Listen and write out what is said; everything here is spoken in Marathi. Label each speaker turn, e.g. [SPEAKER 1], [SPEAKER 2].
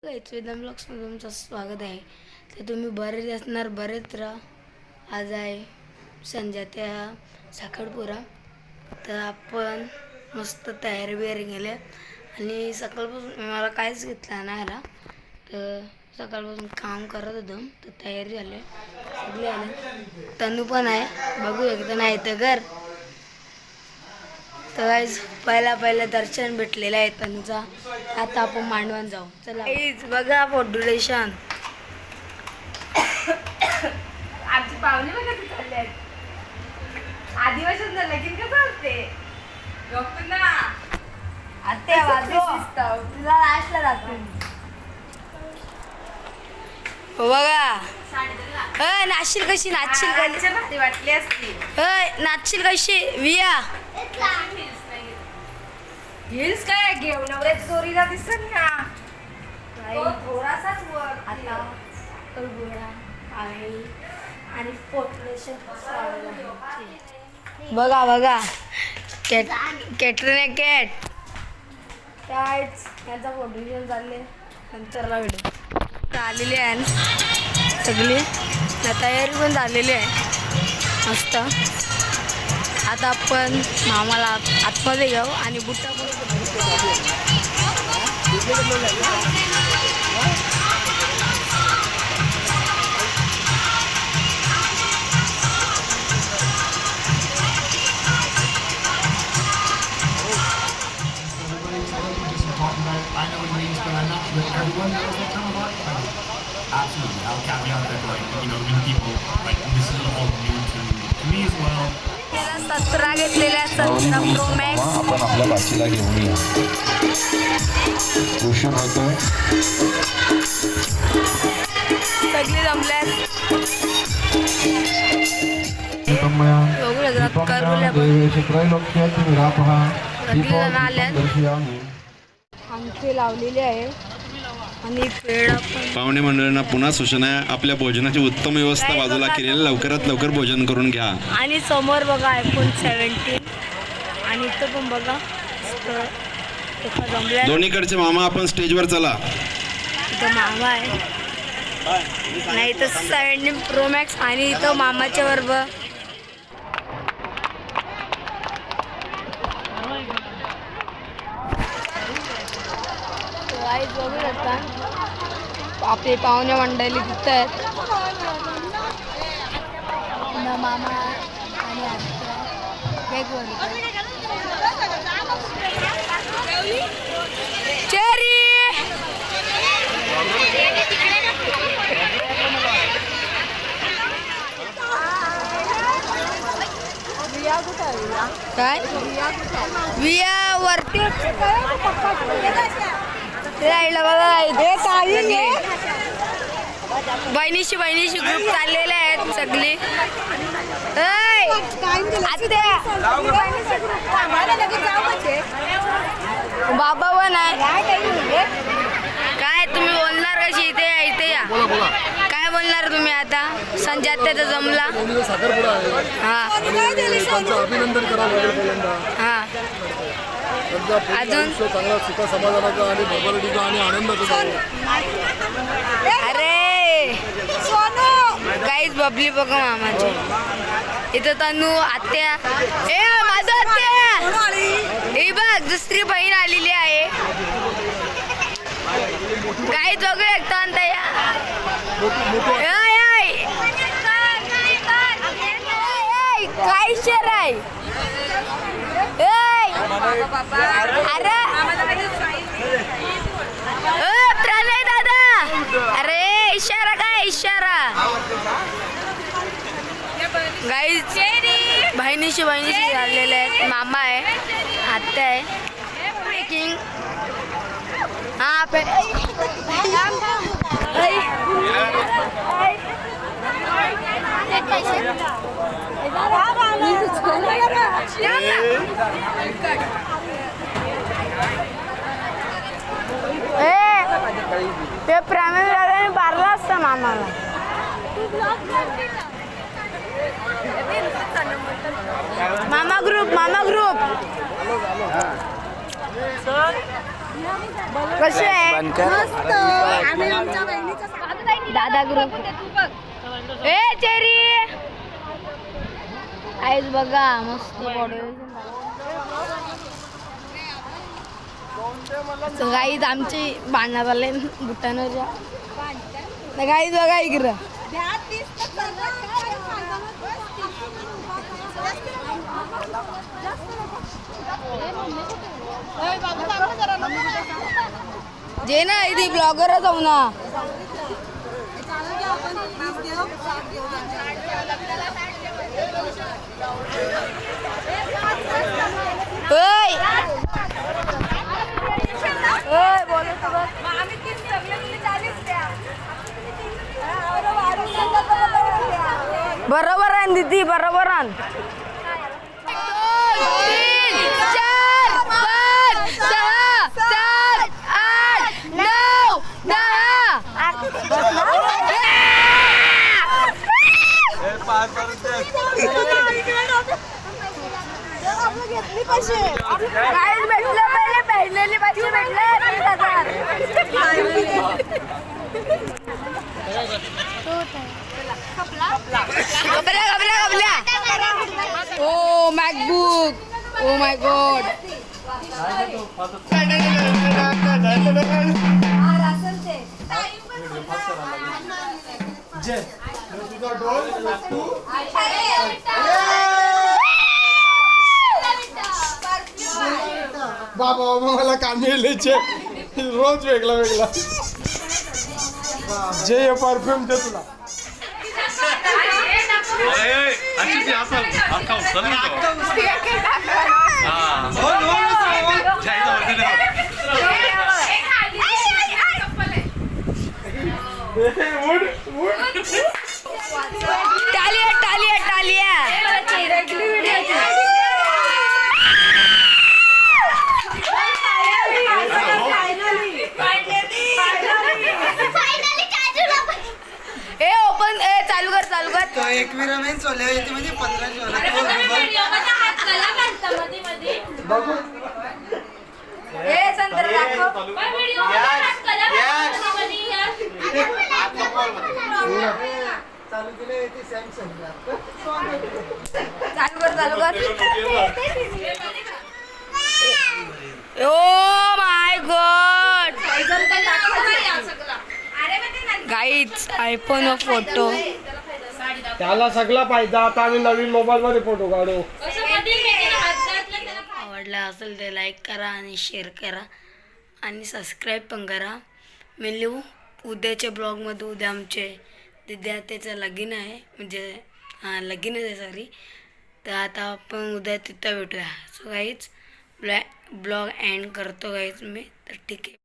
[SPEAKER 1] वेदम ब्लॉग्समध्ये तुमचं स्वागत आहे. तर तुम्ही बरेच असणार, बरेच राहा. आज आहे संध्या साखरपुरा. तर आपण मस्त तयारी बियारी केली आणि सकाळपासून मला काहीच घेतला नाही आला. तर सकाळपासून काम करत होतो. तर तयारी झाली, सगळे आले. तनू पण आहे, बघू एकदा नाही तर घर. तर आज पहिला दर्शन भेटलेलं आहे तनूचा. आता आपण मांडवान जाऊ. चला बघा फोटोलेशन.
[SPEAKER 2] आमची पाहुणे बघा ती चालले आहेत. आदिवासीच ना लगीन कसं असते गप्प ना
[SPEAKER 1] आत्या वाजो तुला लास्टला दाखव. बघा नाचशील कशी, नाचशील कशी
[SPEAKER 2] भारी वाटली असती.
[SPEAKER 1] नाचशील कशी विया.
[SPEAKER 2] हिल्स काय घेऊ नवऱ्याची चोरीला दिसत ना थोडासाच वर.
[SPEAKER 1] आता गोळा आहे आणि फोटोलेशन बघा बघा. कॅटरीना कॅट कायच यांचा फोटोलेशन चालले. नंतरला व्हिडिओ आलेली आहे सगळी. तयारी पण झालेली आहे मस्त. आता आपण मामाला आतमध्ये जाऊ आणि बुट्टा पण
[SPEAKER 3] I know it means, but I'm not sure that everyone knows what kind of art that is. Absolutely, I'll caveat that, like, many people, like, this is all new to me as well.
[SPEAKER 1] 17 घेतलेल्या प्रो मॅक्स.
[SPEAKER 4] आपण आपल्या बाचीला घेऊन या. ऋषभ होतोय,
[SPEAKER 1] सगळी जमल्यात. आमचे लावलेले आहे आणि पेढा पण.
[SPEAKER 5] पाहुणे मंडळींना पुन्हा सूचना आहे, आपल्या भोजनाची उत्तम व्यवस्था बाजूला केलेली, लवकरात लवकर भोजन करून घ्या.
[SPEAKER 1] आणि समोर बघा iPhone 17 आणि इथं पण बघा जमल्या.
[SPEAKER 5] दोन्हीकडचे मामा आपण स्टेजवर चला.
[SPEAKER 1] इथं मामा आहे नाही तर 17 प्रो मॅक्स आणि इथं मामाच्या बरोबर बघू शकता. आपले पाहुणे मंडळी तिथं आहेत. मामा आणि चेरी काय विया वरती बहिणीशी ग्रुप चाललेले आहेत सगळी. बाबा पण आहे. काय तुम्ही बोलणार कशी इथे या. काय बोलणार तुम्ही आता? संजात्याचा जमला हा
[SPEAKER 6] अभिनंदन
[SPEAKER 1] हा अजून
[SPEAKER 6] चांगला सुख समाधानाचा आणि भरभराटीचा आणि आनंदाचा.
[SPEAKER 1] अरे काहीच बबली बघा मामाची. इथं तनू आत्या. माझं आत्या हे बघ दुसरी बहीण आलेली आहे. काही बघू शकता काय शेर आहे. अरे प्रणय दादा. अरे इशारा काय इशारा. गाईज बहिणीशी झालेले आहेत. मामा आहे, आत्या आहे. किंग हा ते प्राणी बारला असता मामाला. मामा ग्रुप कसे आहे? दादा ग्रुप ए चेरी आईच बघा मस्त गाईज आमची बांधण्यात आले बुटानच्या गाईज बघा इकडं जे ना इथे ब्लॉगरच जाऊ ना बरोबर आहे दीदी बरोबर आहे 2, 3, 4, 5, 6, 7, 8, 9, 10 भेटले पैसे भेटले 20,000 ओ मॅकबुक ओ माय गॉड
[SPEAKER 6] बाबा मला कांदे रोज वेगळा वेगळा जे परफ्यूम दे तुला
[SPEAKER 1] टालिया टालिया टालिया ए ओपन ए चालू कर
[SPEAKER 7] तो एक विरमेन सोले होती म्हणजे 15
[SPEAKER 1] ए संदर दाखव
[SPEAKER 7] चालू केले ती सॅमसंग
[SPEAKER 1] चालू कर oh my God guys iPhone photo
[SPEAKER 6] त्याला सगळा पाहिजे आता आम्ही नवीन मोबाईल मध्ये फोटो काढू
[SPEAKER 1] आवडला असेल ते लाईक करा आणि शेअर करा आणि सबस्क्राईब पण करा मिळू उद्याच्या ब्लॉगमध्ये उद्या आमचे विद्यार्थ्याचं लगीन आहे म्हणजे लगीनच आहे सॉरी तर आता आपण उद्या तिथं भेटूया सो गाईज ब्लॉग एंड करतो गाईज मी तर ठीक आहे.